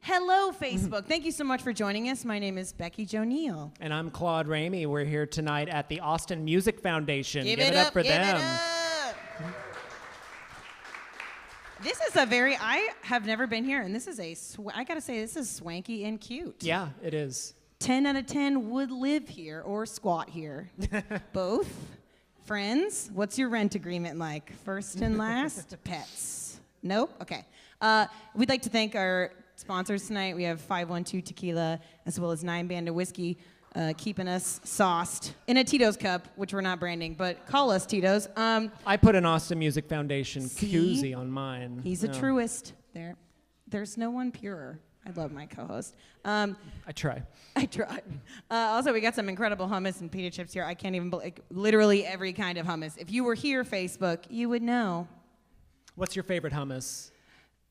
Hello, Facebook. Thank you so much for joining us. My name is Becky Jo Neal. And I'm Claude Ramey. We're here tonight at the Austin Music Foundation. Give it up for give them. It up. This is I have never been here, and this is I gotta say, this is swanky and cute. Yeah, it is. 10 out of 10 would live here or squat here. Both. Friends, what's your rent agreement like? First and last? Pets? Nope? Okay. We'd like to thank our sponsors tonight. We have 512 Tequila as well as 9 Band of Whiskey keeping us sauced in a Tito's cup, which we're not branding, but call us Tito's. I put an Austin Music Foundation koozie on mine. He's a truist. There's no one purer. I love my co-host. I try. Also, we got some incredible hummus and pita chips here. I can't even believe, literally every kind of hummus. If you were here, Facebook, you would know. What's your favorite hummus?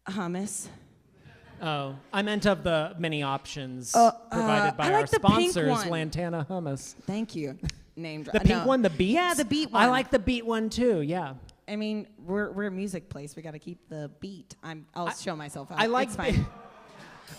Hummus. Oh, I meant of the many options provided by our sponsors, Lantana Hummus. Thank you. Name drop. The pink one, the beet? Yeah, the beet one. I like the beet one too, yeah. I mean, we're a music place. We got to keep the beat. I'll show myself out. I like it's fine.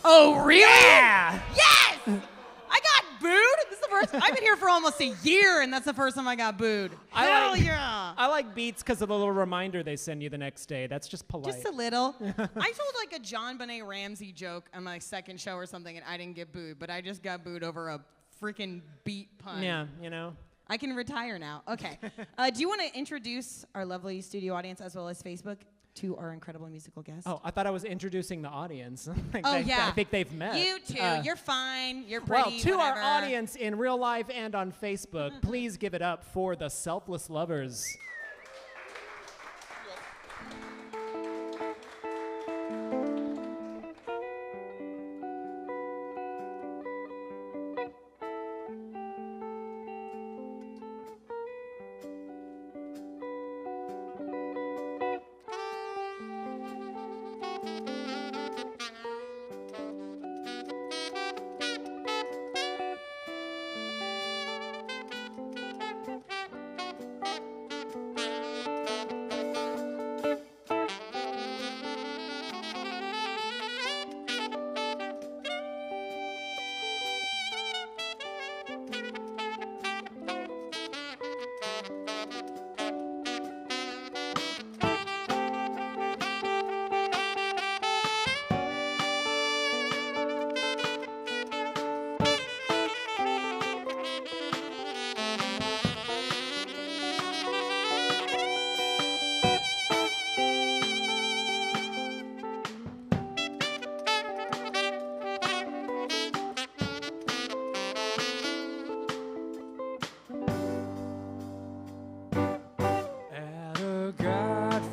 Oh, really? Yeah! Yes! I got booed? This is the first. I've been here for almost a year, and that's the first time I got booed. Hell yeah! I like beats because of the little reminder they send you the next day. That's just polite. Just a little. I told like a John Benet Ramsey joke on my second show or something, and I didn't get booed, but I just got booed over a freaking beat pun. Yeah, you know. I can retire now. Okay. Do you want to introduce our lovely studio audience as well as Facebook to our incredible musical guest? Oh, I thought I was introducing the audience. Yeah. I think they've met. You too. You're fine. You're pretty. Well, to whatever. our audience in real life and on Facebook, please give it up for the Selfless Lovers.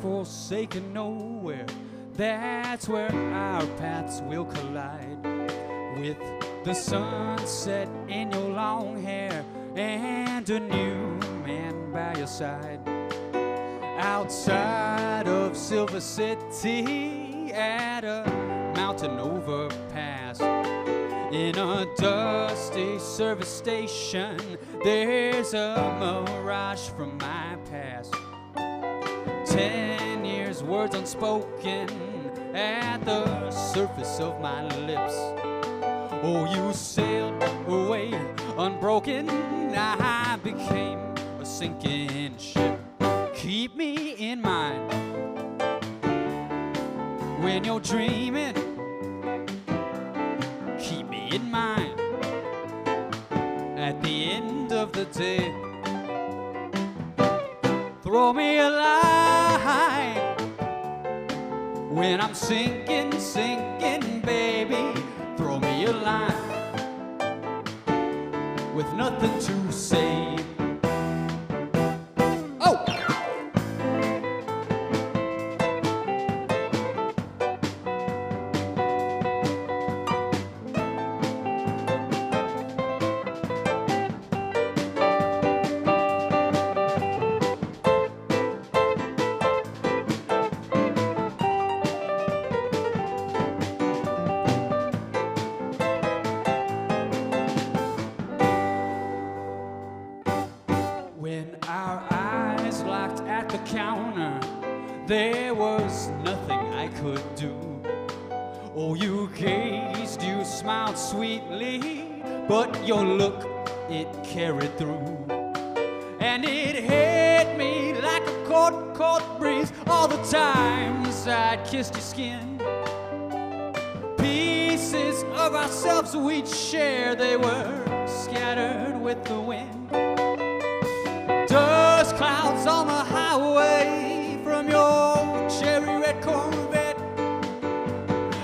Forsaken nowhere, that's where our paths will collide. With the sunset in your long hair and a new man by your side. Outside of Silver City at a mountain overpass, in a dusty service station, there's a mirage from my past. 10 years, words unspoken at the surface of my lips. Oh, you sailed away unbroken. I became a sinking ship. Keep me in mind when you're dreaming. Keep me in mind at the end of the day. Throw me a line when I'm sinking, sinking, baby. Throw me a line with nothing to say. Oh! There was nothing I could do. Oh, you gazed, you smiled sweetly, but your look, it carried through. And it hit me like a cold, cold breeze all the times I'd kissed your skin. Pieces of ourselves we'd share, they were scattered with the wind. Dust clouds on the highway from your cherry red Corvette.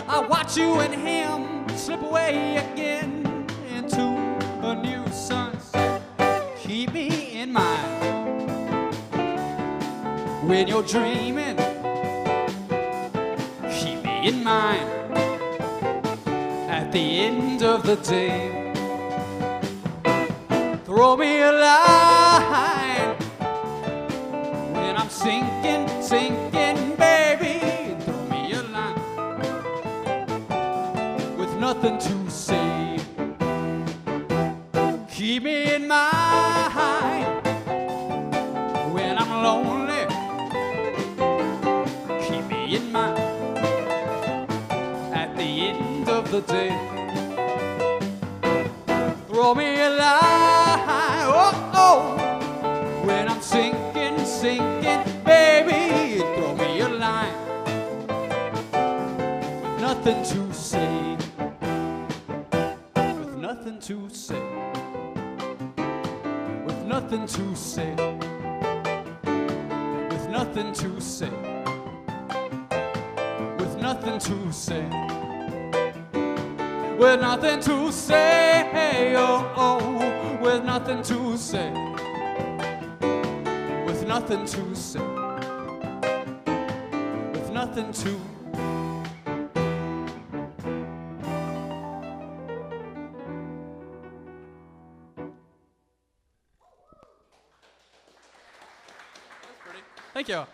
I watch you and him slip away again into a new sunset. Keep me in mind when you're dreaming. Keep me in mind at the end of the day. Throw me a line when I'm sinking, sinking, baby. Throw me a line with nothing to say. Keep me in mind when I'm lonely. Keep me in mind at the end of the day. Throw me a line, oh, oh, when I'm sinking, sinking, baby. Throw me a line with nothing to say, with nothing to say, with nothing to say, with nothing to say, with nothing to say. With nothing to say, oh, oh, with nothing to say, with nothing to say, with nothing to. That's pretty. Thank you.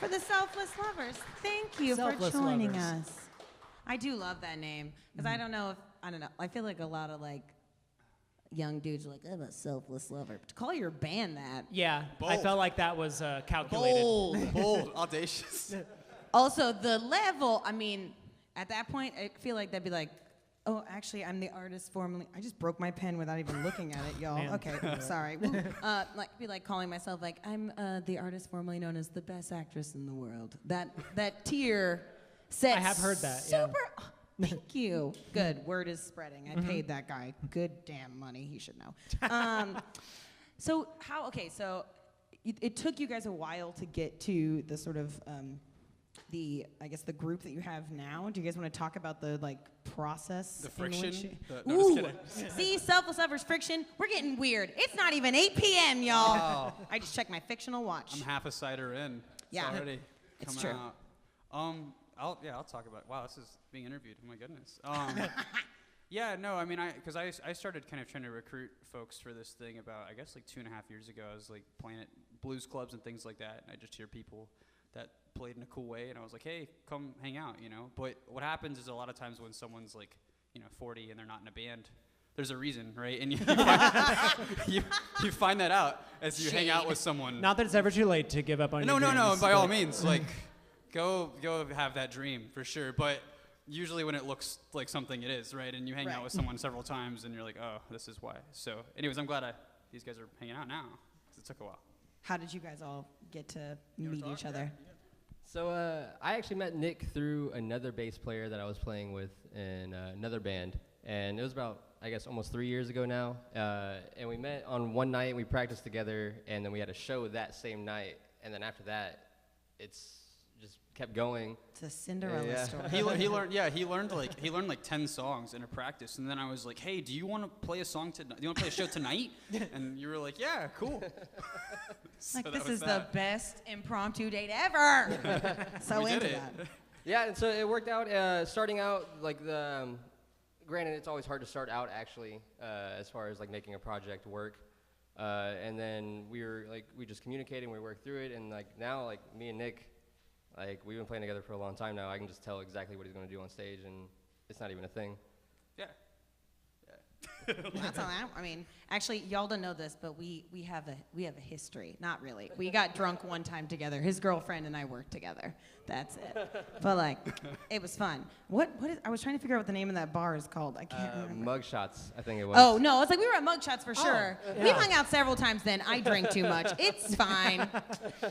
For the Selfless Lovers, thank you Selfless for joining Lovers. us. I do love that name because I don't know. I feel like a lot of like young dudes are like, I'm a selfless lover. But to call your band that. Yeah, I Bold. felt like that was calculated. Bold, audacious. Also, the level. I mean, at that point, I feel like that'd be like, oh, actually, I'm the artist formerly. I just broke my pen without even looking at it, y'all. Man. Okay, sorry. Like be like calling myself like I'm the artist formerly known as the best actress in the world. That tier. I have heard that, yeah. Super. Oh, thank you. Good. Word is spreading. I paid that guy good damn money. He should know. So how? Okay. So it took you guys a while to get to the sort of the group that you have now. Do you guys want to talk about the like process? The friction? No, Just ooh. kidding. See, Selfless Lovers friction. We're getting weird. It's not even 8 p.m., y'all. Oh. I just checked my fictional watch. I'm half a cider in. Yeah. It's already It's coming true. out. I'll talk about. Wow, this is being interviewed. Oh my goodness. Yeah, no, I mean, because I started kind of trying to recruit folks for this thing about, I guess, like 2.5 years ago. I was like playing at blues clubs and things like that, and I just hear people that played in a cool way, and I was like, hey, come hang out, you know. But what happens is a lot of times when someone's like, 40 and they're not in a band, there's a reason, right? And you find that out as you hang out with someone. Not that it's ever too late to give up on your dreams. No, by all means, like, go have that dream for sure. But usually when it looks like something, it is, right? And you hang out with someone several times, and you're like, oh, this is why. So, anyways, I'm glad these guys are hanging out now. 'Cause it took a while. How did you guys all get to meet each other? So I actually met Nick through another bass player that I was playing with in another band, and it was about, I guess, almost 3 years ago now. And we met on one night, we practiced together, and then we had a show that same night. And then after that, it's just kept going. It's a Cinderella Yeah. story. He learned like 10 songs in a practice, and then I was like, hey, do you want to play a song tonight? Do you want to play a show tonight? And you were like, yeah, cool. So Like, that this was is that. the best impromptu date ever. So We did into it. that. Yeah, and so it worked out. Starting out, like granted, it's always hard to start out actually, as far as like making a project work. And then we just communicated and we worked through it, and like now, like me and Nick, like we've been playing together for a long time now. I can just tell exactly what he's gonna do on stage, and it's not even a thing. Yeah. That's all that. I mean, actually, y'all don't know this, but we have a history. Not really. We got drunk one time together. His girlfriend and I worked together. That's it. But like, it was fun. What is? I was trying to figure out what the name of that bar is called. I can't remember. Mugshots, I think it was. Oh no, it's like we were at Mugshots for sure. yeah. We hung out several times then. I drank too much. It's fine.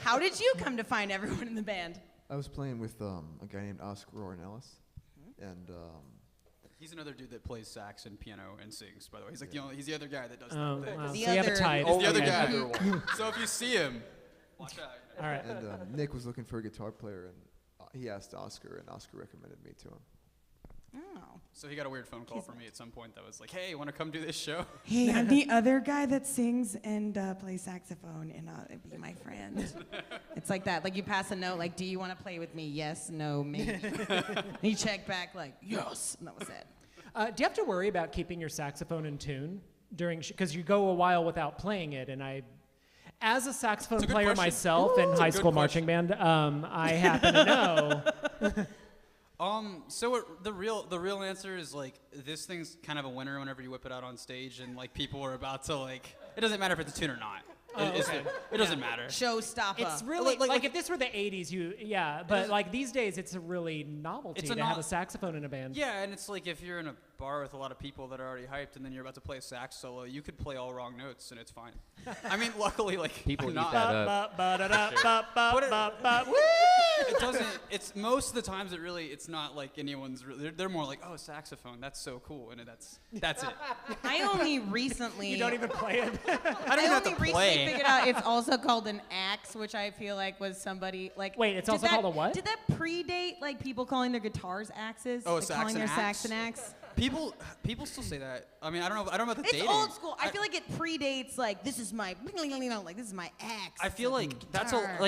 How did you come to find everyone in the band? I was playing with a guy named Oscar Ellis, and he's another dude that plays sax and piano and sings. By the way, he's like he's the other guy that does Oh, that. wow. So The you have a other- type. He's the other Okay. guy. So if you see him, watch out. All right. and Nick was looking for a guitar player, and he asked Oscar, and Oscar recommended me to him. Oh. So he got a weird phone call from me at some point that was like, "Hey, you want to come do this show?" Hey, I'm the other guy that sings and plays saxophone, and be my friend. It's like that. Like you pass a note, like, do you want to play with me? Yes, no, maybe. And you check back, like, yes, and that was it. Do you have to worry about keeping your saxophone in tune during? Because you go a while without playing it, and as a saxophone good player question. myself in high school marching band, I happen to know. So the real answer is like this thing's kind of a winner whenever you whip it out on stage and like people are about to like. It doesn't matter if it's a tune or not. It doesn't matter. Showstopper. It's really Like- like if this were the '80s, but like these days, it's a really novelty It's a to have a saxophone in a band. Yeah, and it's like if you're in a bar with a lot of people that are already hyped and then you're about to play a sax solo, you could play all wrong notes and it's fine. I mean, luckily, like People I'm eat not. that up. It doesn't. It's most of the times it's not like anyone's. They're more like, oh, saxophone, that's so cool, and that's it. I only recently. You don't even play it. I don't even have only to recently play. figured out it's also called an axe, which I feel like was somebody like. Wait, it's did also that- called a what? Did that predate like people calling their guitars axes? Oh, like sax calling and their axe? sax an axe. People still say that. I mean, I don't know about the It's dating. old school. I feel like it predates like this is my like this is my axe. I feel like that's guitar.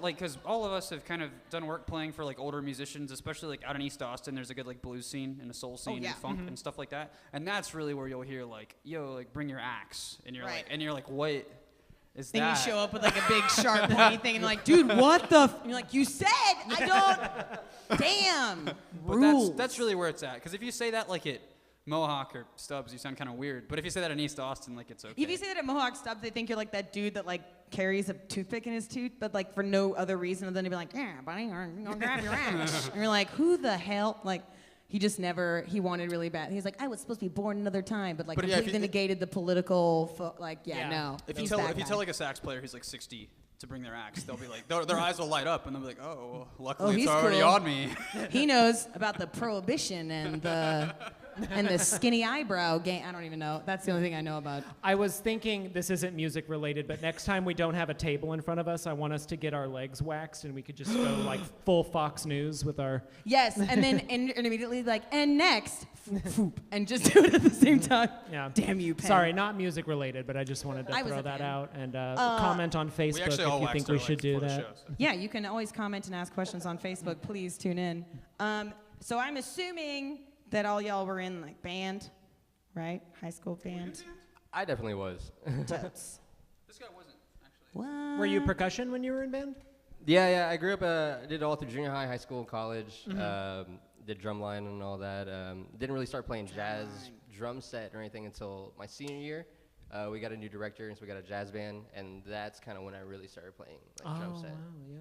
because all of us have kind of done work playing for like older musicians, especially like out in East Austin. There's a good like blues scene and a soul scene yeah. and funk and stuff like that, and that's really where you'll hear like, yo, like bring your axe, and you're Right. like, what is Then that? you show up with like a big sharp pointy thing and like, dude, what the? And you're like, you said I don't. Damn. But Rules. that's really where it's at. Because if you say that like at Mohawk or Stubbs, you sound kind of weird. But if you say that in East Austin, like it's okay. If you say that at Mohawk Stubbs, they think you're like that dude that like carries a toothpick in his tooth, but like for no other reason other than to be like, yeah, buddy, I'm gonna grab your axe. And you're like, who the hell? Like, he just never. He wanted really bad. He's like, I was supposed to be born another time, but like But yeah, if completely you- negated the political. Yeah. No. If you he's tell that if you guy. tell like a sax player who's like 60 to bring their axe, they'll be like their eyes will light up and they'll be like, oh, well, luckily he's it's already cool. on me. He knows about the prohibition and the skinny eyebrow game. I don't even know. That's the only thing I know about. I was thinking this isn't music related, but next time we don't have a table in front of us, I want us to get our legs waxed and we could just go like full Fox News with our. Yes, and then and immediately like, and next, and just do it at the same time. Yeah. Damn you, Penn. Sorry, not music related, but I just wanted to I was throw a that fan. out and comment on Facebook actually all if you waxed think our we should legs do before the that. show, so. Yeah, you can always comment and ask questions on Facebook. Please tune in. So I'm assuming that all y'all were in like band, right? High school band. I definitely was. Totes. This guy wasn't actually. What? Were you percussion when you were in band? Yeah. I grew up. Did it all through junior high, high school, and college. Did drumline and all that. Didn't really start playing jazz drum set or anything until my senior year. We got a new director, and so we got a jazz band, and that's kind of when I really started playing like drum set. Wow, yeah.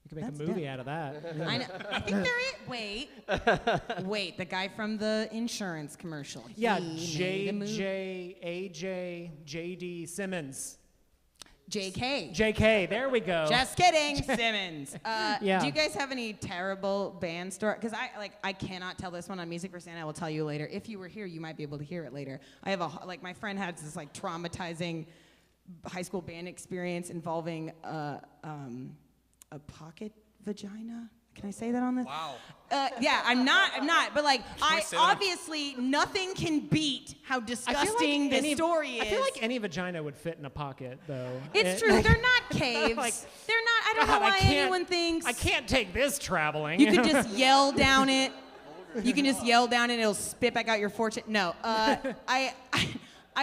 You could make That's a movie dope. out of that. I know. I think there is. Wait. The guy from the insurance commercial. Yeah, He made a movie. AJ, JD Simmons. JK. JK, there we go. Just kidding, Simmons. Yeah. Do you guys have any terrible band story? Because I cannot tell this one on Music for Santa. I will tell you later. If you were here, you might be able to hear it later. I have my friend had this like traumatizing high school band experience involving a pocket vagina. Can I say that on this? Wow. Yeah, I'm not. But like, I I say that? obviously nothing can beat how disgusting this story is. I feel like any vagina would fit in a pocket, though. It's true. They're not caves. Like, They're not. I don't know God, why anyone thinks. I can't take this traveling. You could just yell down it. You can just yell down it. It'll spit back out your fortune. No. I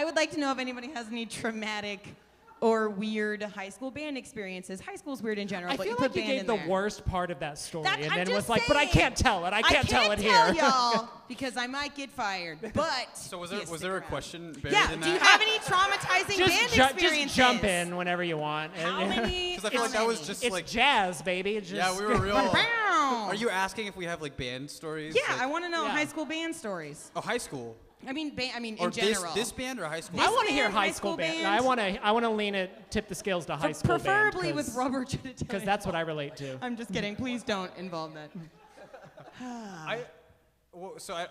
would like to know if anybody has any traumatic or weird high school band experiences. High school's weird in general, I but feel you like put you band gave in the there. worst part of that story, I'm and then just was like, "But I saying. can't tell it. I can't tell it tell here." y'all because I might get fired. But So was yeah, there stick a around. question buried Yeah. in Do you that? have any traumatizing band experiences? Just jump in whenever you want. How many? Because I feel like that was just It's like jazz, baby. It's yeah, just- we were real. Bow. Are you asking if we have like band stories? Yeah, Like, I want to know Yeah. high school band stories. oh, high school. I mean, Or in general. this band or high school? I This want to hear band, high school band. I want to lean it, tip the scales to high school Preferably band. with rubber genitalia. Because that's what I relate to. I'm just kidding. Please don't involve that.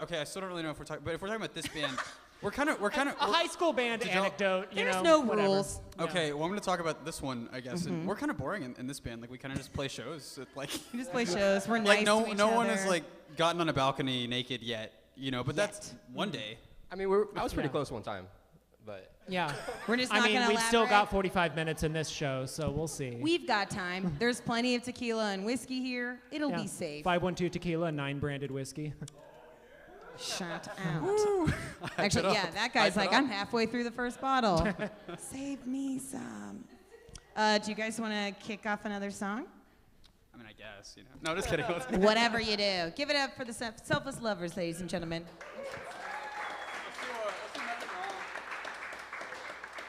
Okay, I still don't really know if we're talking, but if we're talking about this band, we're kind of A high school band Did y'all- anecdote, you There's know, no whatever. rules. Okay, well I'm gonna talk about this one, I guess. And we're kind of boring in this band. Like we kind of just play shows. Like We just play shows. We're like nice no to each no other. one has like gotten on a balcony naked yet, you know. But that's one day. I mean, I was pretty Yeah. close one time, but Yeah. We're just I not mean, gonna we've still elaborate. got 45 minutes in this show, so we'll see. We've got time. There's plenty of tequila and whiskey here. It'll Yeah. be safe. 512 tequila, 9 branded whiskey. Shut out. Actually, yeah, that guy's like, I'm halfway through the first bottle. Save me some. Do you guys want to kick off another song? I mean, I guess, you know. No, just kidding. Whatever you do. Give it up for the Selfless Lovers, ladies and gentlemen.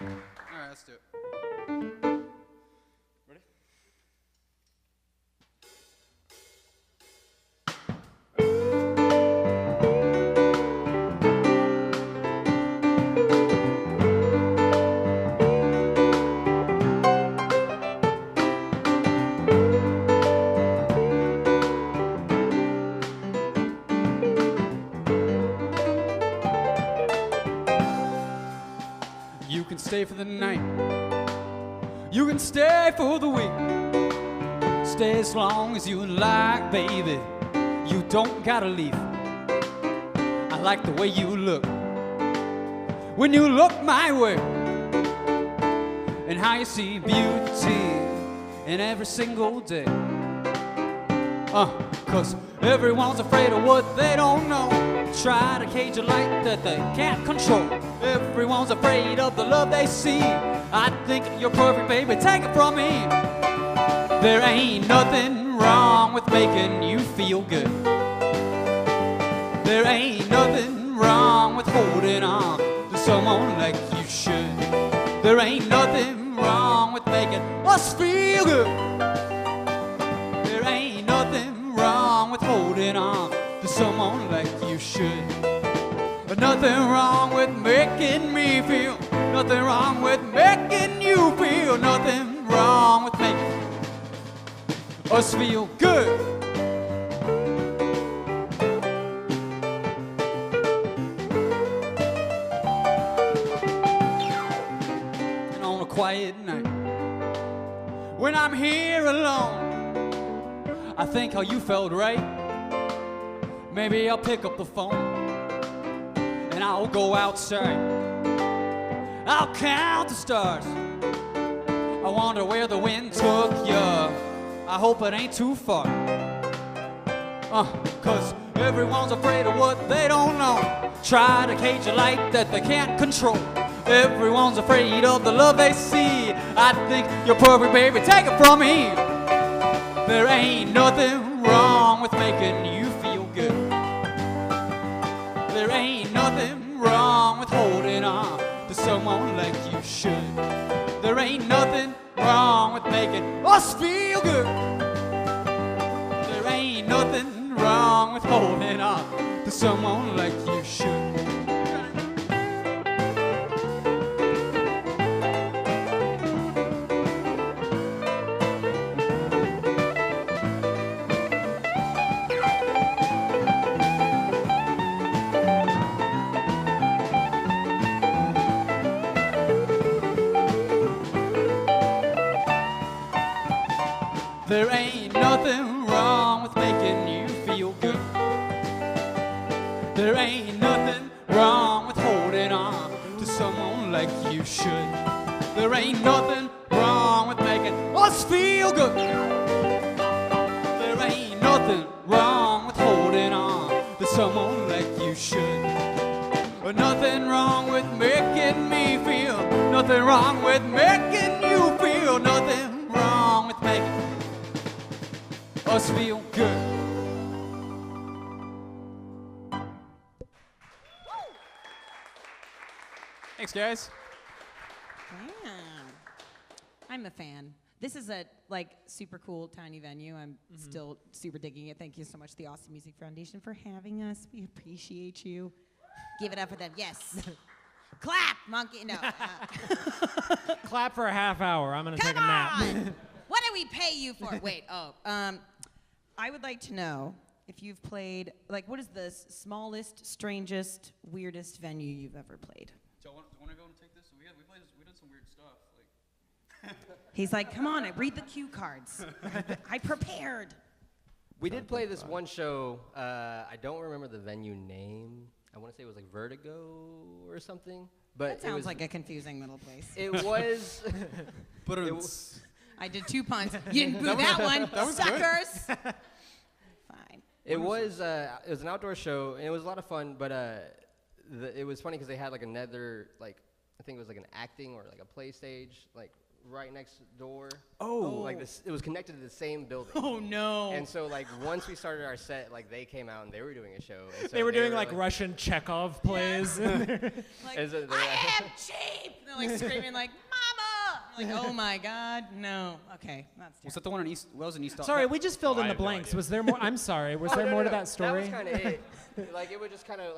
All right, let's do it. Ready? You can stay for the night. You can stay for the week. Stay as long as you like, baby. You don't gotta leave. I like the way you look when you look my way, and how you see beauty in every single day. 'Cause everyone's afraid of what they don't know. Try to cage a light that they can't control. Everyone's afraid of the love they see. I think you're perfect, baby, take it from me. There ain't nothing wrong with making you feel good. There ain't nothing wrong with holding on to someone like you should. There ain't nothing wrong with making us feel good. There ain't nothing wrong with holding on to someone like you should. But nothing wrong with making me feel. Nothing wrong with making you feel. Nothing wrong with making us feel good. And on a quiet night, when I'm here alone, I think how you felt, right? Maybe I'll pick up the phone and I'll go outside. I'll count the stars. I wonder where the wind took you. I hope it ain't too far. 'Cause everyone's afraid of what they don't know. Try to cage a light that they can't control. Everyone's afraid of the love they see. I think you're perfect, baby, take it from me. There ain't nothing wrong with making you feel good. There ain't nothing wrong with holding on to someone like you should. There ain't nothing wrong with making us feel good. There ain't nothing wrong with holding on to someone like you should. There ain't nothing wrong with making you feel good. There ain't nothing wrong with holding on to someone like you should. There ain't nothing wrong with making us feel good. There ain't nothing wrong with holding on to someone like you should. But nothing wrong with making me feel. Nothing wrong with making you feel. Nothing wrong with making us feel good. Thanks, guys. Yeah. I'm a fan. This is a super cool tiny venue. I'm still super digging it. Thank you so much, the Austin Music Foundation, for having us. We appreciate you. Give it up for them. Yes. Clap, monkey. No. Clap for a half hour. I'm gonna take a nap. on. What do we pay you for? Wait. I would like to know if you've played. What is the smallest, strangest, weirdest venue you've ever played? Do you want to go and take this? We did some weird stuff. He's like, come on, I read the cue cards. I prepared. We did play this one show. I don't remember the venue name. I want to say it was like Vertigo or something. But That sounds like a confusing little place. It was. But I did 2 puns. You didn't boo that one, was suckers. Fine. It was an outdoor show, and it was a lot of fun. But it was funny because they had like another I think it was like an acting or like a play stage right next door. Oh. It was connected to the same building. Oh no. And so once we started our set, they came out and they were doing a show. And so They were doing Russian Chekhov plays. And so I am cheap. They're screaming Mama. I'm oh my God, no. Okay, that's was that the one in East? What was in East? Sorry, we just filled Oh, in I the have no blanks. idea. Was there more? I'm sorry. Was there more to that story? That was kind of it. It was just kind of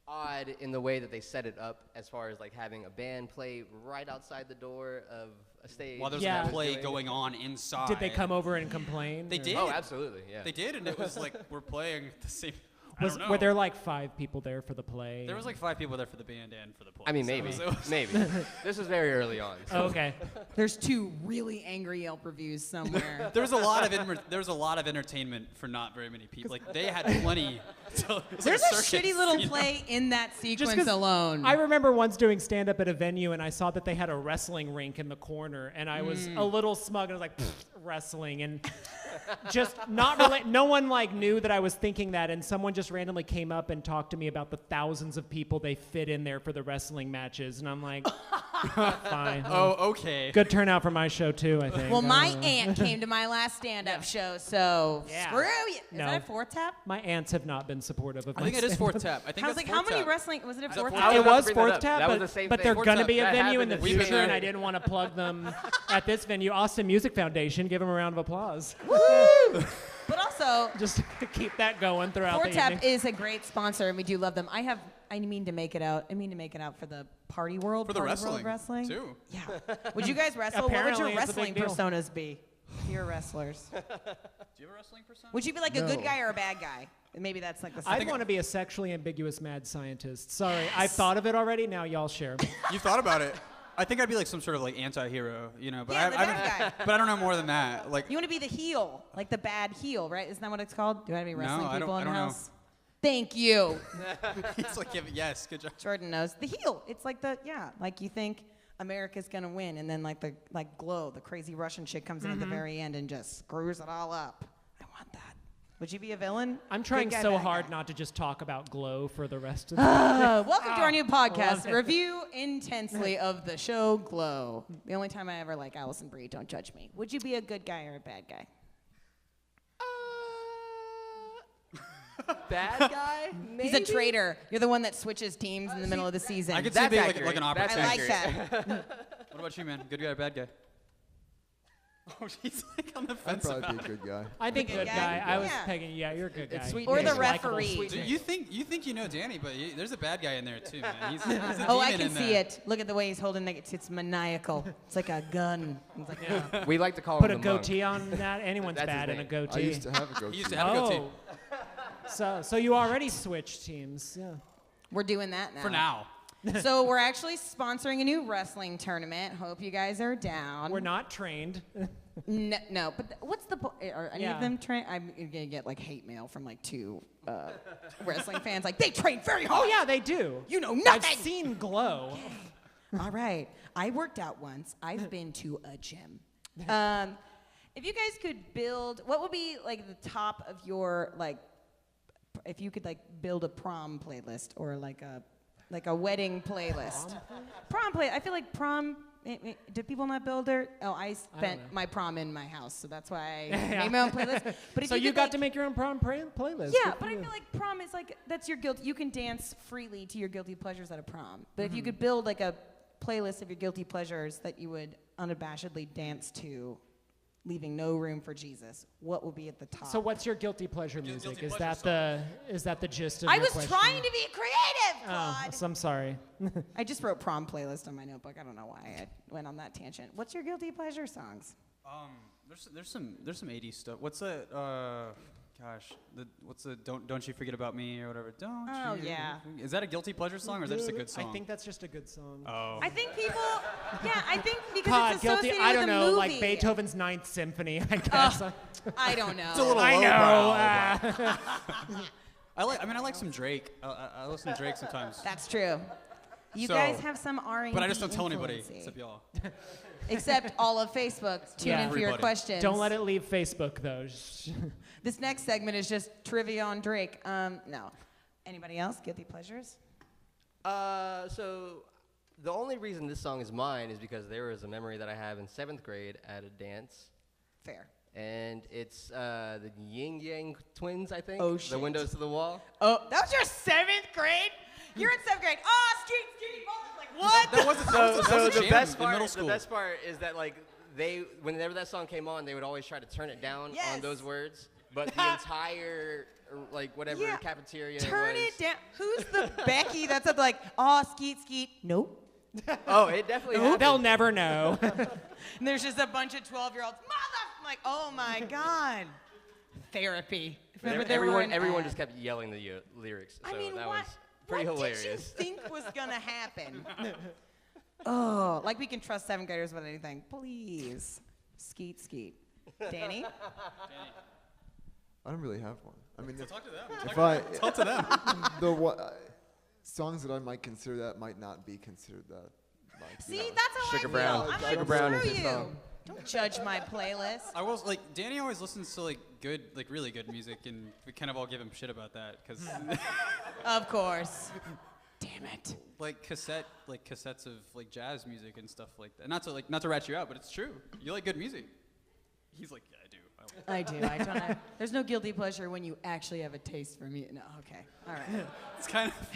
odd in the way that they set it up, as far as having a band play right outside the door of a stage. While there's Yeah. a play going on inside. Did they come over and complain? They or- did. Oh, absolutely, yeah. They did, and it was we're playing the same. I don't know. Were there 5 people there for the play? There was 5 people there for the band and for the play. I mean, so maybe, it was- maybe. This was very early on. Oh, okay. There's 2 really angry Yelp reviews somewhere. There was a lot of entertainment for not very many people. They had plenty. So it was There's like a circus, shitty little you know? play in that sequence 'cause alone. I remember once doing stand-up at a venue, and I saw that they had a wrestling rink in the corner, and I was a little smug, and I was like, "Pfft, wrestling, and just not really. No one knew that I was thinking that, and someone just randomly came up and talked to me about the thousands of people they fit in there for the wrestling matches, and I'm like, fine. Oh, okay. Good turnout for my show too, I think. well, I my don't know. aunt came to my last stand-up show, so Yeah. screw you. Is No. that a 4th tap? My aunts have not been supportive of I my think it is stand-up. 4th tap. I think I was that's how 4th many tap. wrestling? Was it a that 4th fourth tap? tap? It was Bring that 4th up. tap, That was but, the same but thing. they're Fourth going to tap. be a That venue in happened the at We've been future, and there. I didn't want to plug them at this venue. Austin Music Foundation, give them a round of applause. But also, Just keep that going throughout 4th the Tap evening. is a great sponsor, and we do love them. I mean to make it out for the party world. For the Party World wrestling, too. Yeah. Would you guys wrestle? What would Apparently your it's a wrestling big deal. personas be? Your wrestlers. Do you have a wrestling persona? Would you be a good guy or a bad guy? Maybe that's the I want to be a sexually ambiguous mad scientist. Sorry, I've thought of it already. Now y'all share. You thought about it. I think I'd be some sort of anti-hero, But Yeah, the I bad guy. But I don't know more than that. You want to be the heel, the bad heel, right? Isn't that what it's called? Do I have any wrestling I people in the don't know. house? Thank you. It's yes, good job. Jordan knows. The heel. It's you think America's gonna win, and then the Glow, the crazy Russian chick comes in at the very end and just screws it all up. I want that. Would you be a villain? I'm trying Good guy, so bad hard guy. not to just talk about Glow for the rest of the Welcome to our new podcast, love it. review intensely of the show Glow. The only time I ever like Allison Brie. Don't judge me. Would you be a good guy or a bad guy? Bad guy? Maybe? He's a traitor. You're the one that switches teams in the middle of the season. I could see it That's being accurate. like an That's opportunity. I like that. What about you, man? Good guy or bad guy? Oh, she's on the I'd fence probably about be a good guy. I think Good good guy? guy. I was Yeah. pegging. Yeah, you're a good guy. It's sweet Or the nature. referee. Sweet it. nature. You think you know Danny, but there's a bad guy in there too, man. He's a Oh, I demon can in see there. it. Look at the way he's holding it. It's maniacal. It's like a gun. It's like, yeah. We like to call Put a him the monk. goatee on that. Anyone's That's his bad in a name. I goatee. used to have a goatee. He used to have a goatee. So you already switched teams. Yeah. We're doing that now. For now. So we're actually sponsoring a new wrestling tournament. Hope you guys are down. We're not trained. No, but what's the are any Yeah. of them train? I'm gonna get hate mail from 2 wrestling fans. They train very hard. Oh yeah, they do. You know I've nothing. seen Glow. All right. I worked out once. I've been to a gym. If you guys could build, what would be the top of your if you could build a prom playlist or a Like a wedding playlist. Prom play. I feel like prom. Do people not build their? Oh, I spent my prom in my house, so that's why I made my own playlist. But if So you could, got like, to make your own prom playlist. Yeah, Good but for I you. feel like prom is like that's your guilt. You can dance freely to your guilty pleasures at a prom. But if you could build like a playlist of your guilty pleasures that you would unabashedly dance to, leaving no room for Jesus, what will be at the top? So what's your guilty pleasure music? guilty Is pleasure that the gist of I your was question? trying to be creative, Oh, Claude. so I'm sorry. I just wrote prom playlist on my notebook. I don't know why I went on that tangent. What's your guilty pleasure songs? There's some 80s stuff. What's that? What's the don't you forget about me or whatever? Don't. Oh, you yeah. Is that a guilty pleasure song or is that just a good song? I think that's just a good song. Oh. I think people, I think because God, it's guilty. associated I with don't the know, movie. like Beethoven's Ninth Symphony, I guess. I don't know. It's a little I lowbrow, know. I like some Drake. I listen to Drake sometimes. That's true. You So- guys have some R&B But I just don't tell anybody influency. except y'all. Except all of Facebook. Tune Yeah. in for your Everybody. questions. Don't let it leave Facebook, though. This next segment is just trivia on Drake. No. Anybody else? Guilty pleasures? So the only reason this song is mine is because there was a memory that I have in 7th grade at a dance. Fair. And it's the Yin Yang Twins, I think. Oh, The shit. Windows to the Wall. Oh, that was your 7th grade? You're in 7th grade. Oh, street ball. Like, what? That wasn't So the the best in middle part, school. the best part is that like whenever that song came on, they would always try to turn it down Yes. on those words. But the entire like whatever Yeah. cafeteria Turn was, it down. Who's the Becky that's up like, oh, skeet? Nope. Oh, it definitely happened. They'll never know. And there's just a bunch of 12-year-olds. Mother! I'm like, oh my God. Therapy. If ever there were an everyone ad. just kept yelling the lyrics. So I mean, that what? was pretty what hilarious. did you think was gonna happen? Oh, like we can trust 7th graders with anything. Please. Skeet. Danny? I don't really have one. I mean, Talk to them. if I Talk to them. songs that I might consider that might not be considered that. Like, See, you know. that's how Sugar I Brown. feel. I'm Sugar like, Brown is screw his you. song. Don't judge my playlist. I was like, Danny always listens to like good, like really good music, and we kind of all give him shit about that because Of course. Damn it. like cassettes of like jazz music and stuff like that. Not to rat you out, but it's true. You like good music. He's like, yeah, I do. I do. I don't. There's no guilty pleasure when you actually have a taste for music. No, okay. All right. It's kind of.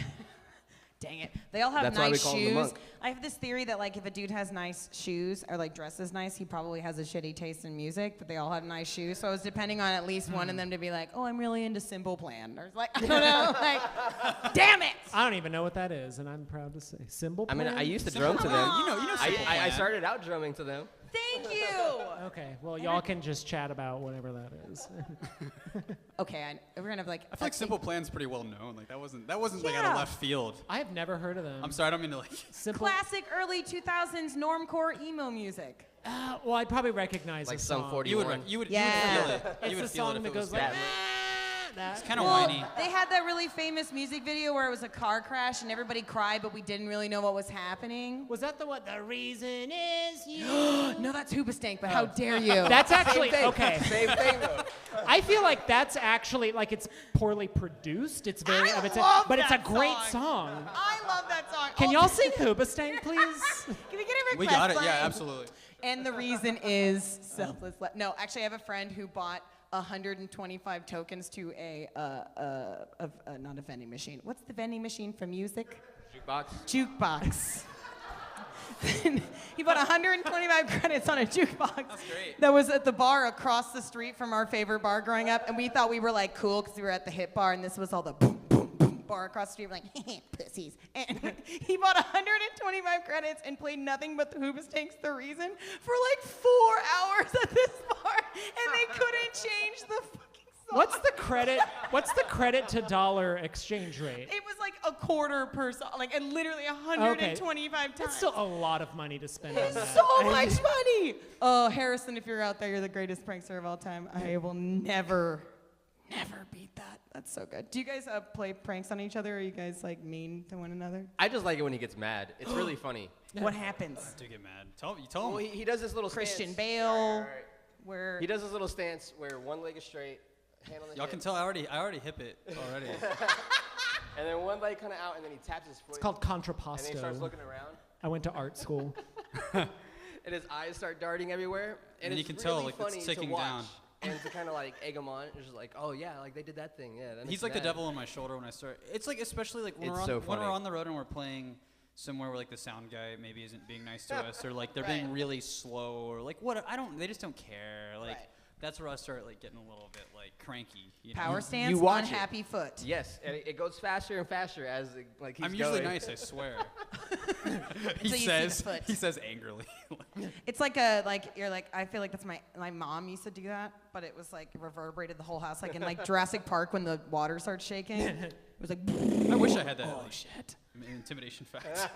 Dang it. They all have That's why we nice call him the shoes. monk. I have this theory that like if a dude has nice shoes or like dresses nice, he probably has a shitty taste in music, but they all have nice shoes. So I was depending on at least one of them to be like, oh, I'm really into Simple Plan. Or like, I don't know, like, damn it. I don't even know what that is, and I'm proud to say. Symbol I mean, Plan? I used to drum to them. You know. Simple I Plan. started out drumming to them. Thank you. Okay, well, y'all can just chat about whatever that is. Okay, we're gonna have like. I feel like Simple Plan's pretty well known. Like that wasn't like out Yeah. of left field. I have never heard of them. I'm sorry, I don't mean to like. Simple. Classic early 2000s normcore emo music. Well, I'd probably recognize Like a Sum song. 41. You would Yeah. feel it. It's You the would feel it song if that it was goes like that. that. It's kind of Well, whiny. they had that really famous music video where it was a car crash and everybody cried, but we didn't really know what was happening. Was that the one? The reason is you. No, that's Hoobastank, but how dare you? That's actually Same thing. okay. Same thing though. I feel like that's actually like it's poorly produced. It's very, I but love it's a that great song. song. I love that song. Can Oh, y'all sing Hoobastank, please? Can we get a request? We got it. Yeah, line? absolutely. And the reason is Selfless. No, actually, I have a friend who bought 125 tokens to not a vending machine. What's the vending machine for music? Jukebox. Jukebox. He bought 125 credits on a jukebox. That's great. That was at the bar across the street from our favorite bar growing up, and we thought we were like cool because we were at the hip bar, and this was all the boom, boom, boom bar across the street. We're like, pussies. And he bought 125 credits and played nothing but the Hoobastank's The Reason for like 4 hours at this bar, and they couldn't change the fucking song. What's the credit to dollar exchange rate? It was like a quarter per song, like, and literally 125 times. That's still a lot of money to spend on It's that. so much money. Oh, Harrison, if you're out there, you're the greatest prankster of all time. I will never beat that. That's so good. Do you guys play pranks on each other? Are you guys like mean to one another? I just like it when he gets mad. It's really funny. What happens? Do get mad. Tell Well, him. he does this little Christian stance. Bale. All right. Where He does this little stance where one leg is straight, hand on the Y'all hip, can tell I already hip it already. And then one leg kind of out, and then he taps his foot. It's called And then he starts contrapposto. looking around, I went to art school. and his eyes start darting everywhere. And it's you can really tell, like, it's funny ticking to watch. down. And to kind of like egg him on. It's just like, oh yeah, like they did that thing. Yeah. That makes He's me like the mad. devil on my shoulder when I start. It's like, especially like when It's we're on, so when we're funny. on the road and we're playing somewhere where like the sound guy maybe isn't being nice to us, or like they're Right. being really slow, or like what they just don't care. Like Right. that's where I start like getting a little bit like cranky. You know? Power stance, watch it. unhappy foot. Yes, and it goes faster and faster as like he's I'm usually going. nice, I swear. Until you see the foot. He says angrily. It's like you're like, I feel like that's my mom used to do that, but it was like reverberated the whole house, like in like Jurassic Park when the water starts shaking. It was like I wish I had that. oh like, shit. Intimidation facts.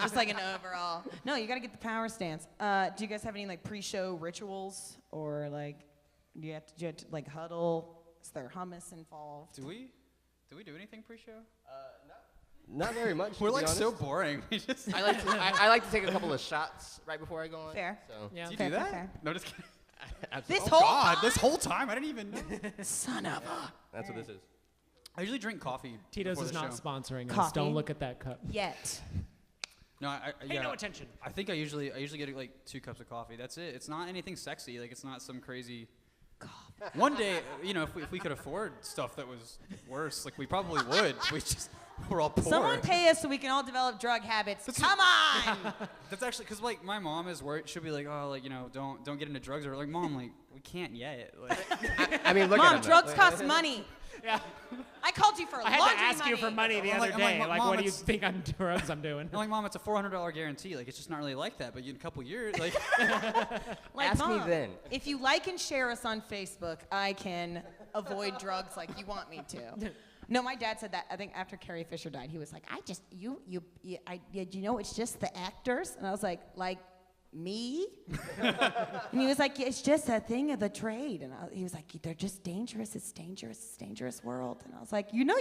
Just like an overall. No, you got to get the power stance. Do you guys have any like pre-show rituals or like do you have to like huddle? Is there hummus involved? Do we do anything pre-show? Not very much. We're to be like so honest. boring. We just I like to take a couple of shots right before I go on. Fair. So. Yeah. do you Fair, do fair, that? fair. No, just kidding. This Absolutely. whole God, time? this whole time I didn't even know. Son of a. That's what this is. I usually drink coffee. Tito's before is the not show. sponsoring us. Coffee? Don't look at that cup. Yet. No, I Pay yeah. no attention. I think I usually get like 2 cups of coffee. That's it. It's not anything sexy. Like it's not some crazy. One day, you know, if we could afford stuff that was worse, like we probably would. We're all poor. Someone pay us so we can all develop drug habits. Come on. That's actually because like my mom is worried. She'll be like, oh, like you know, don't get into drugs. Or like, mom, like we can't yet. Like, I mean, look Mom, at him. though. drugs cost money. Yeah. I called you for I had laundry to ask money. you for money the I'm other like, day. Mom, Like, what do you it's- think I'm drugs I'm doing? I'm like, mom, it's a $400 guarantee. Like it's just not really like that. But in a couple years, like, Like, Ask me Mom, then. If you like and share us on Facebook, I can avoid drugs like you want me to. No, my dad said that. I think after Carrie Fisher died, he was like, you know, it's just the actors. And I was like me? And he was like, it's just a thing of the trade. And he was like, they're just dangerous. It's dangerous. It's a dangerous world. And I was like, you know,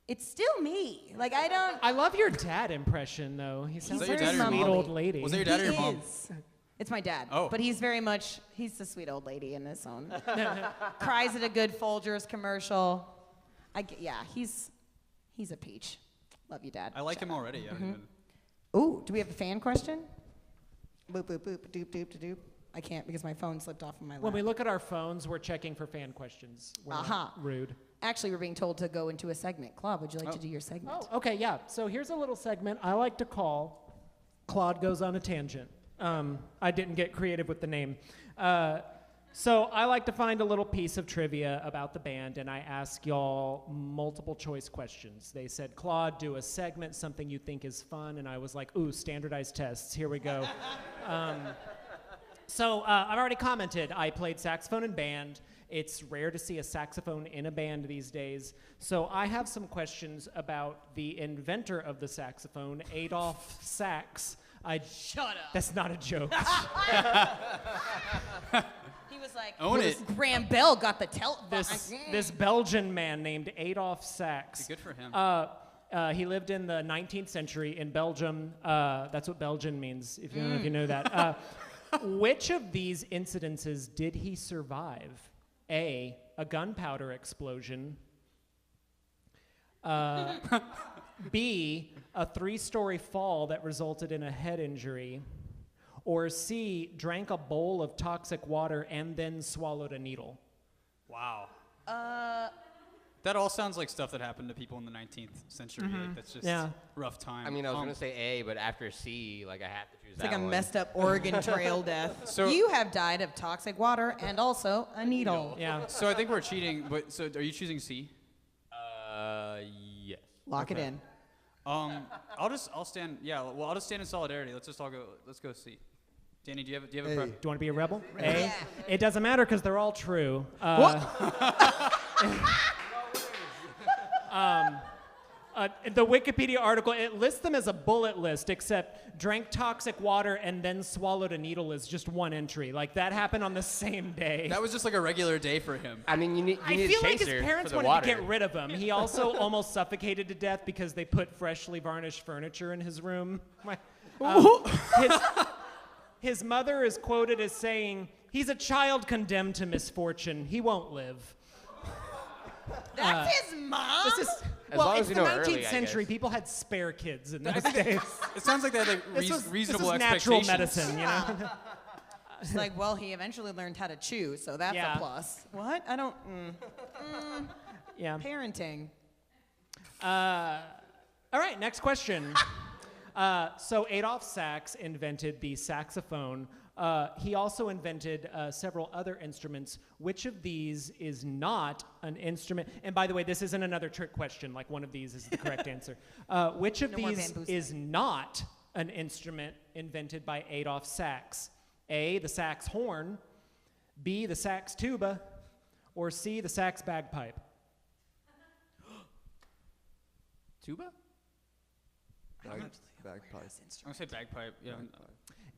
it's still me. Like, I don't. I love your dad impression, though. He sounds that like your a dad or your sweet mom? old lady. Was that your dad or your mom? is. It's my dad. Oh. But he's the sweet old lady in his own. Cries at a good Folgers commercial. He's a peach. Love you, Dad. I like him already. I don't even. Ooh, do we have a fan question? Boop, boop, boop, doop, doop, doop. I can't because my phone slipped off of my lap. When we look at our phones, we're checking for fan questions. We're not Aha. rude. Actually, we're being told to go into a segment. Claude, would you like to do your segment? Oh, okay, yeah. So here's a little segment I like to call Claude Goes on a Tangent. I didn't get creative with the name. So I like to find a little piece of trivia about the band, and I ask y'all multiple choice questions. They said, Claude, do a segment, something you think is fun, and I was like, ooh, standardized tests, here we go. So I've already commented, I played saxophone in band. It's rare to see a saxophone in a band these days. So I have some questions about the inventor of the saxophone, Adolph Sax. Shut up. That's not a joke. He was like, Own it. Graham Bell got the This Belgian man named Adolph Sax. Good for him. He lived in the 19th century in Belgium. That's what Belgian means, if you don't know if you know that. Which of these incidences did he survive? A gunpowder explosion. B, a 3-story fall that resulted in a head injury. Or C, drank a bowl of toxic water and then swallowed a needle. Wow. That all sounds like stuff that happened to people in the 19th century. Like, that's just rough time. I mean, I was gonna say A, but after C, like I have to choose It's that like a one. messed up Oregon Trail death. So- you have died of toxic water and also a needle. Yeah. So I think we're cheating. But so are you choosing C? Yes. Lock it in. I'll stand. Yeah. Well, I'll just stand in solidarity. Let's just all go. Let's go C. Danny, do you have a A. prep? Do you want to be a rebel? Yeah. It doesn't matter because they're all true. The Wikipedia article, it lists them as a bullet list, except drank toxic water and then swallowed a needle is just one entry. Like, that happened on the same day. That was just like a regular day for him. I mean, you need I a feel like his chaser parents for the wanted water. to get rid of him. He also almost suffocated to death because they put freshly varnished furniture in his room. His mother is quoted as saying, "He's a child condemned to misfortune. He won't live." That's his mom? As well, long it's as you the know 19th early, I century. guess. People had spare kids in those days. It sounds like they had like reasonable this was natural expectations. medicine, you know. It's like, well, he eventually learned how to chew, so that's Yeah. a plus. What? I don't. Yeah. Parenting. All right, next question. So Adolf Sax invented the saxophone. He also invented several other instruments. Which of these is not an instrument? And by the way, this isn't another trick question, like one of these is the correct answer. Which of No more these bamboozling. is not an instrument invented by Adolf Sax? A, the sax horn, B, the sax tuba, or C, the sax bagpipe? Tuba? Bagpipe. I'm gonna say bagpipe. Yeah,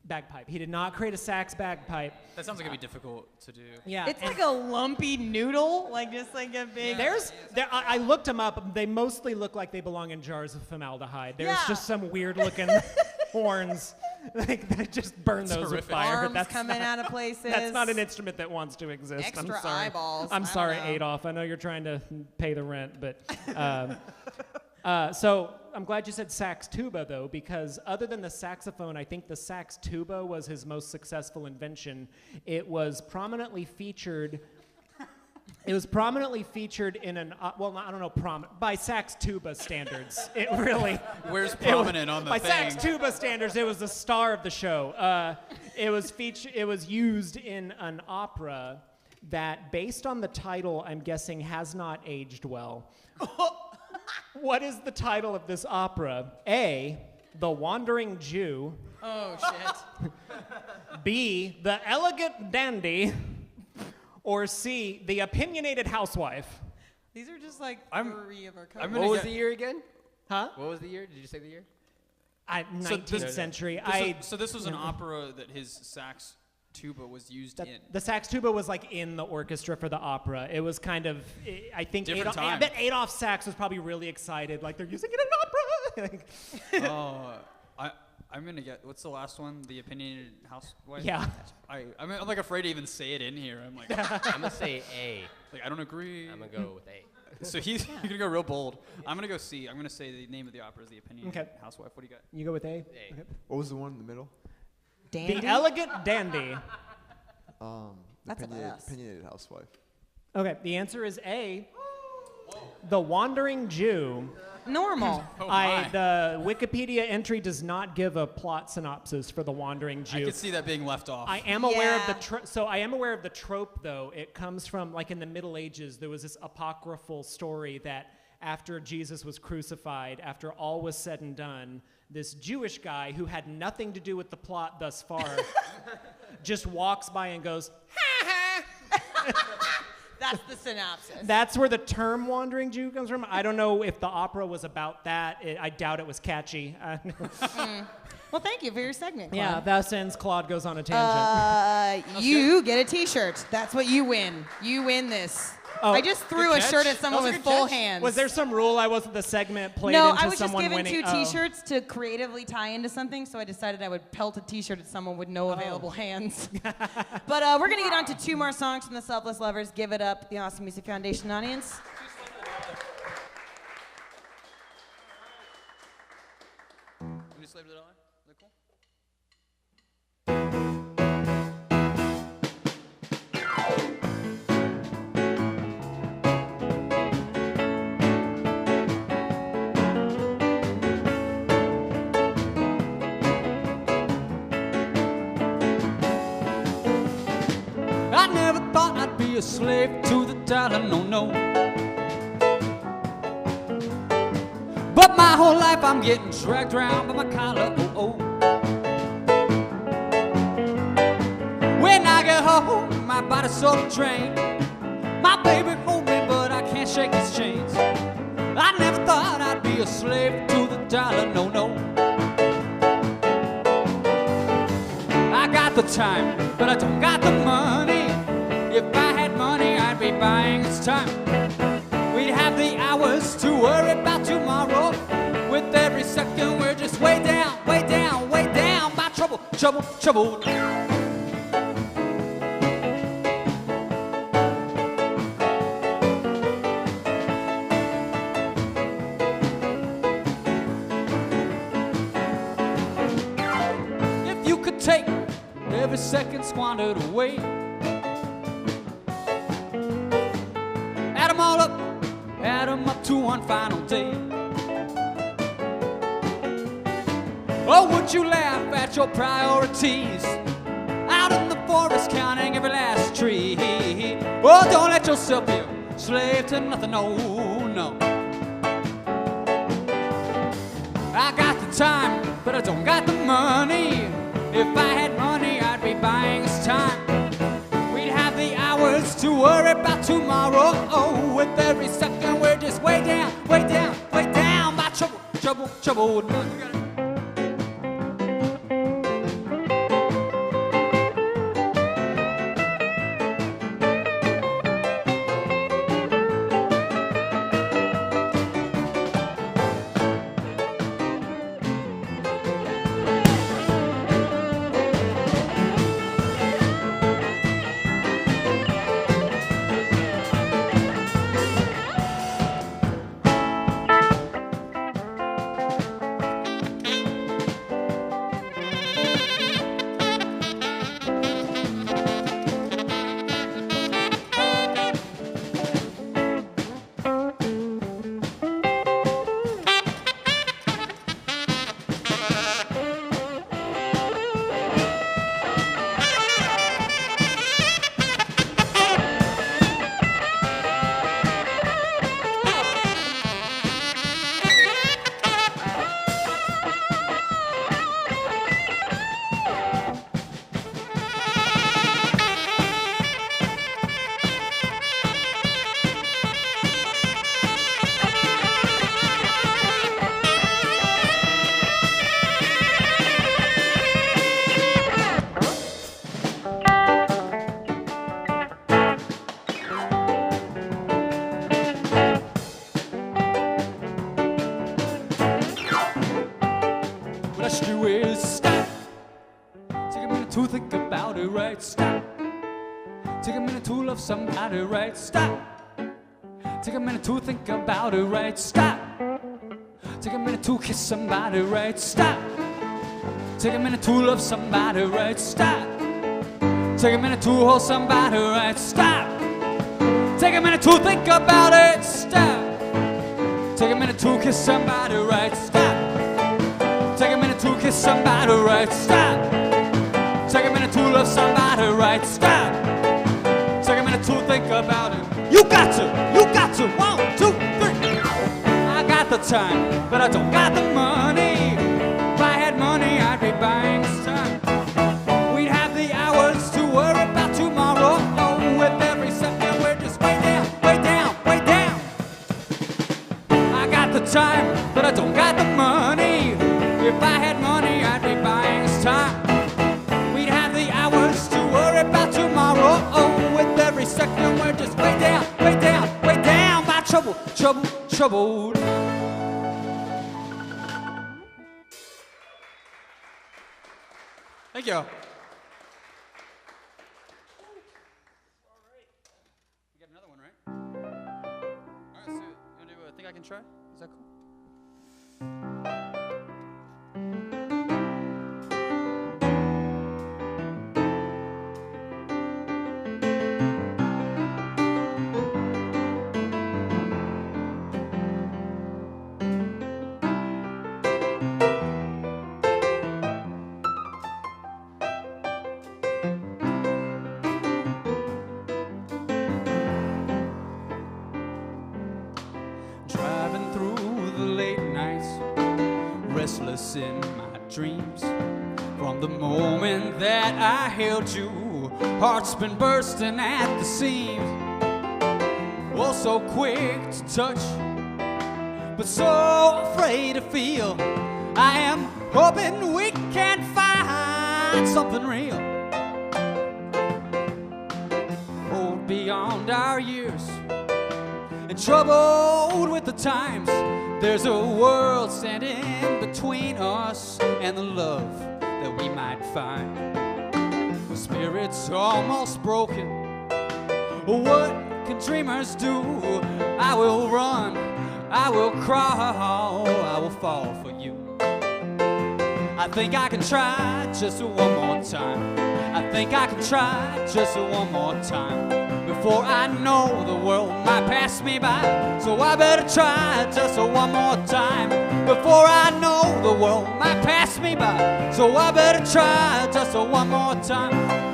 Bagpipe. He did not create a sax bagpipe. that sounds like it'd be difficult to do. Yeah. It's and like a lumpy noodle, like just like a big. I looked them up. They mostly look like they belong in jars of formaldehyde. There's Yeah. just some weird looking horns. Like they just burn those with horrific. fire. Arms That's coming not, out of places. That's not an instrument that wants to exist. Extra I'm sorry. eyeballs. I I'm don't sorry, know. Adolf. I know you're trying to pay the rent, but so I'm glad you said sax tuba though, because other than the saxophone, I think the sax tuba was his most successful invention. It was prominently featured. It was prominently featured in an well, I don't know, by sax tuba standards. It really. Where's prominent on the by thing? sax tuba standards, it was the star of the show. It was used in an opera that, based on the title, I'm guessing has not aged well. What is the title of this opera? A, The Wandering Jew. Oh shit. B, The Elegant Dandy. Or C, The Opinionated Housewife. These are just like I'm- 3 of our I'm covers. gonna What was get- the year again? Huh? What was the year? Did you say the year? 19th century. So this was an opera that his sax tuba was used in. The sax tuba was like in the orchestra for the opera. It was kind of, I think, Different I time. bet Adolf Sax was probably really excited, like they're using it in opera. Like, Oh, I'm gonna get. What's the last one? The opinionated housewife. Yeah. I'm like afraid to even say it in here. I'm like, I'm gonna say A. I don't agree. I'm gonna go with A. So you're gonna go real bold. I'm gonna go C. I'm gonna say the name of the opera is The Opinionated Okay. Housewife. What do you got? You go with A? A. Okay. What was the one in the middle? Dandy? The Elegant Dandy. That's about Opinionated, us. opinionated housewife. Okay, the answer is A. The Wandering Jew. Normal. Oh my. The Wikipedia entry does not give a plot synopsis for The Wandering Jew. I could see that being left off. I am aware of the Yeah. I am aware of the trope though. It comes from like in the Middle Ages there was this apocryphal story that after Jesus was crucified, after all was said and done, this Jewish guy who had nothing to do with the plot thus far just walks by and goes, ha ha. That's the synopsis. That's where the term wandering Jew comes from. I don't know if the opera was about that. I doubt it was catchy. Well, thank you for your segment, Claude. Yeah, thus ends Claude Goes on a Tangent. You get a T-shirt. That's what you win. You win this. Oh, I just threw a catch. shirt at someone That was with a good full catch. hands. Was there some rule the segment played No, into I was just someone given winning? 2 T-shirts to creatively tie into something, so I decided I would pelt a T-shirt at someone with no available hands. But we're gonna get on to 2 more songs from the Selfless Lovers. Give it up, the Awesome Music Foundation audience. You Slave to the Dollar? Is that cool? I never thought I'd be a slave to the dollar, no, no. But my whole life I'm getting dragged around by my collar, oh, oh. When I get home, my body's so drained. My baby hold me, but I can't shake his chains. I never thought I'd be a slave to the dollar, no, no. I got the time, but I don't got the money. If I had money, I'd be buying its time. We'd have the hours to worry about tomorrow. With every second, we're just way down, way down, way down by trouble, trouble, trouble. take, every second squandered away. Add 'em all up, add 'em up to one final day. Oh, would you laugh at your priorities? Out in the forest counting every last tree. Oh, don't let yourself be a slave to nothing, no, no. I got the time, but I don't got the money. If I had money, I'd be buying us time. We'd have the hours to worry about tomorrow. Oh, with every second we're just way down, way down, way down by trouble, trouble, trouble. To think about it right, stop. Take a minute to love somebody right, stop. Take a minute to think about it right, stop. Take a minute to kiss somebody right, stop. Take a minute to love somebody right, stop. Take a minute to hold somebody right, stop. Take a minute to think about it, stop. Take a minute to kiss somebody right, stop. Take a minute to kiss somebody right, stop. Take a minute to love somebody right, stop. Take a minute to think about it. You got to, 1, 2, 3. I got the time, but I don't got the money. If I had money, I'd be buying this time. We'd have the hours to worry about tomorrow. Oh, with every second we're just way down, way down, way down. I got the time, but I don't got the money. If I had money, I'd be buying this time. About tomorrow, oh, with every second we're just way down, way down, way down by trouble, trouble, trouble. Thank you. All right. You got another one, right? All right, so you want to do Think I Can Try? Is that cool? Restless in my dreams. From the moment that I held you, heart's been bursting at the seams. Oh, so quick to touch, but so afraid to feel. I am hoping we can find something real. Oh, beyond our years, and troubled with the times. There's a world standing between us and the love that we might find. The spirit's almost broken. What can dreamers do? I will run, I will crawl, I will fall for you. I think I can try just one more time. I think I can try just one more time. Before I know the world might pass me by. So I better try just one more time. Before I know the world might pass me by. So I better try just one more time.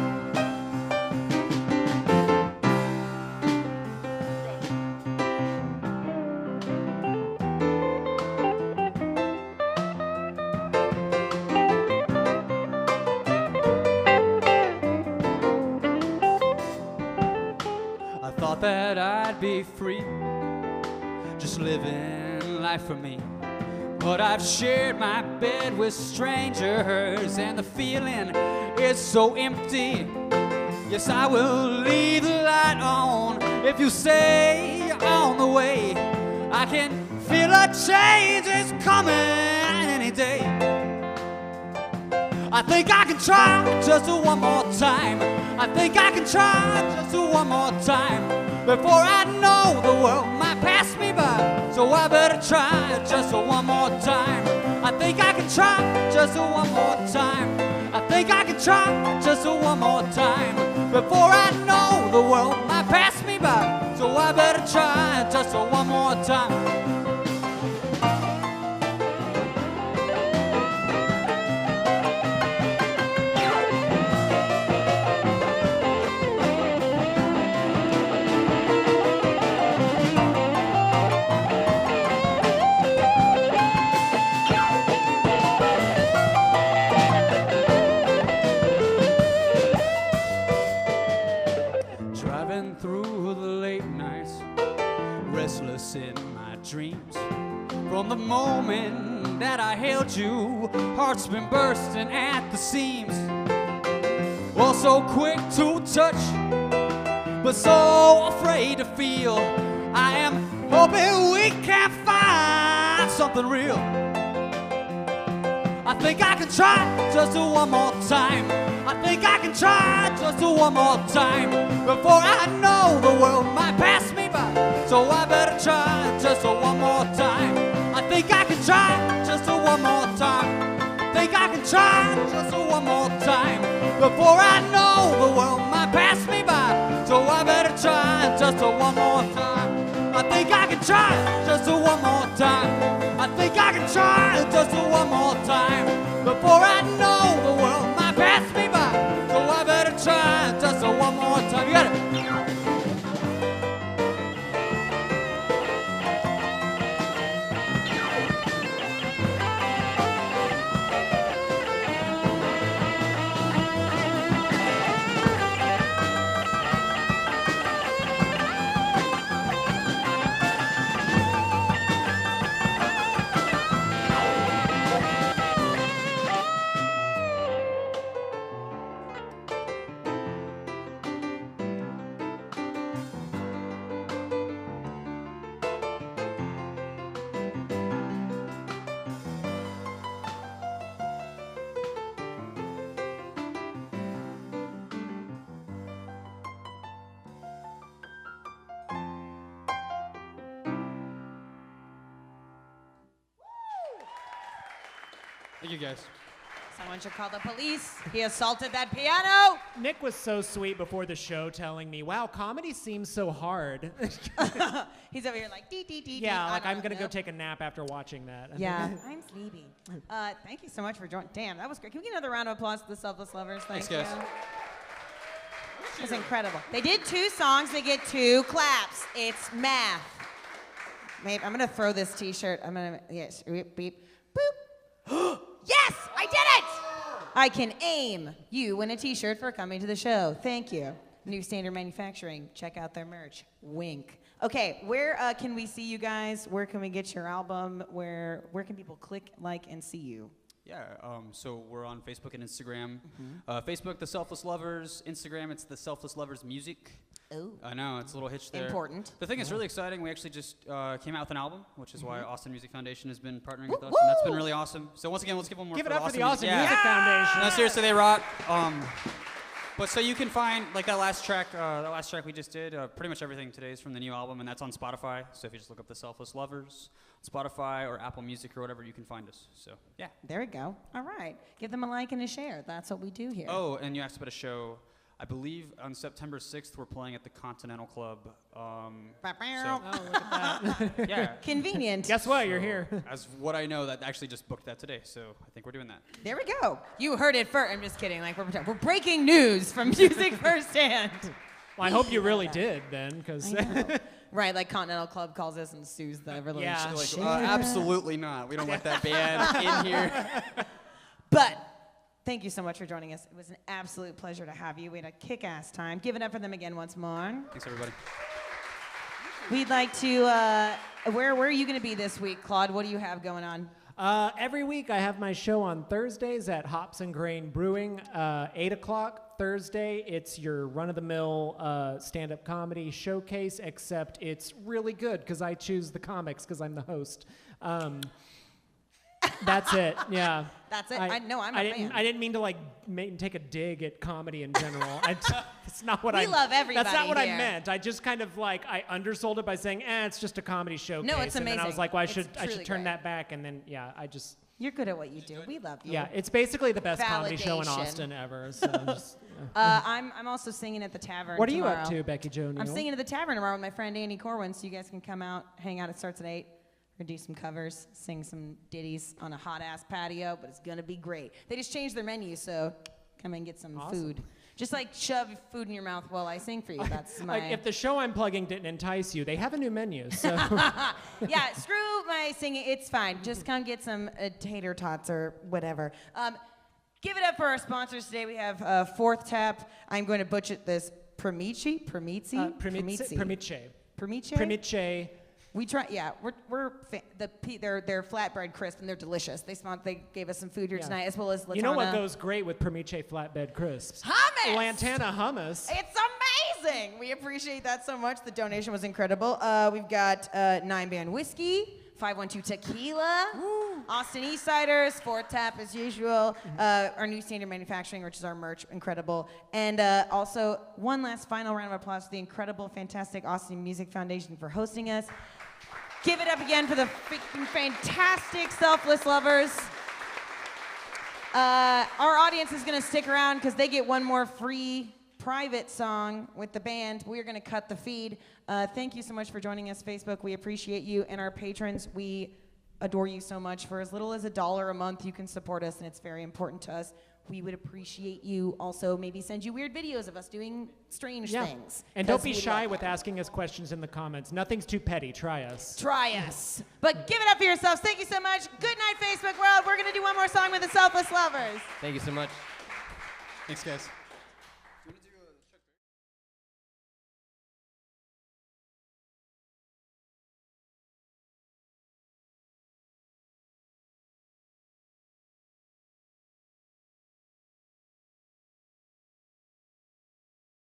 That I'd be free, just living life for me. But I've shared my bed with strangers, and the feeling is so empty. Yes, I will leave the light on if you stay on the way. I can feel a change is coming any day. I think I can try just one more time. I think I can try just one more time. Before I know the world might pass me by. So I better try just one more time. I think I can try just one more time. I think I can try just one more time. Before I know the world might pass me by. So I better try just one more time. Through the late nights, restless in my dreams. From the moment that I held you, heart's been bursting at the seams. Oh, so quick to touch, but so afraid to feel. I am hoping we can find something real. I think I can try just one more time. I think I can try just one more time. Before I know the world might pass me by. So I better try just one more time. I think I can try just one more time. I think I can try just one more time. Before I know the world might pass me by. So I better try just one more time. I think I can try just one more time. I think I can try just one more time. Before I know the world might pass me by. So I better try just one more time. You got it. Thank you, guys. Someone should call the police. He assaulted that piano. Nick was so sweet before the show telling me, wow, comedy seems so hard. He's over here like, dee, dee, dee, yeah, dee. like I'm going to go take a nap after watching that. Yeah, I'm sleepy. Thank you so much for joining. Damn, that was great. Can we get another round of applause to the Selfless Lovers? Thanks, guys. It was incredible. They did 2 songs. They get 2 claps. It's math. Maybe I'm going to throw this T-shirt. I'm going to, yes, beep, beep, boop. Yes, I did it! I can aim. You win a T-shirt for coming to the show. Thank you. New Standard Manufacturing. Check out their merch. Wink. Okay, where can we see you guys? Where can we get your album? Where can people click, like, and see you? Yeah, so we're on Facebook and Instagram. Facebook, The Selfless Lovers. Instagram, it's The Selfless Lovers Music. Oh. I know, it's a little hitch there. Important. The thing is really exciting. We actually just came out with an album, which is why Austin Music Foundation has been partnering with us, and that's been really awesome. So once again, let's give one more Give for it up the for the Austin Music Yeah. Foundation. No, seriously, they rock. But so you can find like that last track we just did. Pretty much everything today is from the new album, and that's on Spotify. So if you just look up the Selfless Lovers, Spotify or Apple Music or whatever, you can find us. So yeah. There we go. All right. Give them a like and a share. That's what we do here. Oh, and you asked about a show. I believe on September 6th we're playing at the Continental Club. Oh, look at that. Yeah. Convenient. Guess what? You're here. As what I know, that actually just booked that today, so I think we're doing that. There we go. You heard it first. I'm just kidding. Like we're breaking news from Music Firsthand. Well, I hope you really did then, because. Right, like Continental Club calls us and sues the relationship. Yeah. Like, absolutely not. We don't want that band in here. But thank you so much for joining us. It was an absolute pleasure to have you. We had a kick-ass time. Give it up for them again once more. Thanks, everybody. We'd like to, where are you going to be this week, Claude? What do you have going on? Every week I have my show on Thursdays at Hops and Grain Brewing, 8 o'clock Thursday. It's your run-of-the-mill stand-up comedy showcase, except it's really good because I choose the comics because I'm the host. That's it, yeah. That's it? I'm a fan. I didn't mean to take a dig at comedy in general. It's not what We love everybody That's not what here. I meant. I just kind of I undersold it by saying, it's just a comedy showcase. No, it's And then I was amazing. like, well, I It's should truly turn great. that back. And then, yeah, I just... You're good at what you do. We love you. Yeah, it's basically the best comedy show in Validation. Austin ever. So just, I'm also singing at the tavern what are you tomorrow. up to, Becky Jo Neal? I'm singing at the tavern tomorrow with my friend Andy Corwin, so you guys can come out, hang out. It starts at 8. We're gonna do some covers, sing some ditties on a hot-ass patio, but it's gonna be great. They just changed their menu, so come and get some Awesome. food. Just shove food in your mouth while I sing for you. That's my... If the show I'm plugging didn't entice you, they have a new menu, so... Yeah, screw my singing. It's fine. Just come get some tater tots or whatever. Give it up for our sponsors today. We have Fourth Tap. I'm going to butcher this. Premice? Premice. We try. Yeah, they're flatbread crisp and they're delicious. They gave us some food here Yeah. tonight as well as Latana. You know what goes great with Premice flatbed crisps? Hummus! Lantana hummus. It's amazing. We appreciate that so much. The donation was incredible. We've got 9-Band Whiskey, 512 Tequila, Austin Eastsiders, Fourth Tap as usual, our new Standard Manufacturing, which is our merch, incredible. And also, one last final round of applause to the incredible, fantastic Austin Music Foundation for hosting us. Give it up again for the freaking fantastic Selfless Lovers. Our audience is going to stick around because they get one more free private song with the band. We're going to cut the feed. Thank you so much for joining us, Facebook. We appreciate you. And our patrons, we adore you so much. For as little as $1 a month, you can support us, and it's very important to us. We would appreciate you also maybe send you weird videos of us doing strange things. And don't 'cause be we shy love with that. asking us questions in the comments. Nothing's too petty. Try us. Try us. But give it up for yourselves. Thank you so much. Good night, Facebook world. We're going to do one more song with the Selfless Lovers. Thank you so much. Thanks, guys.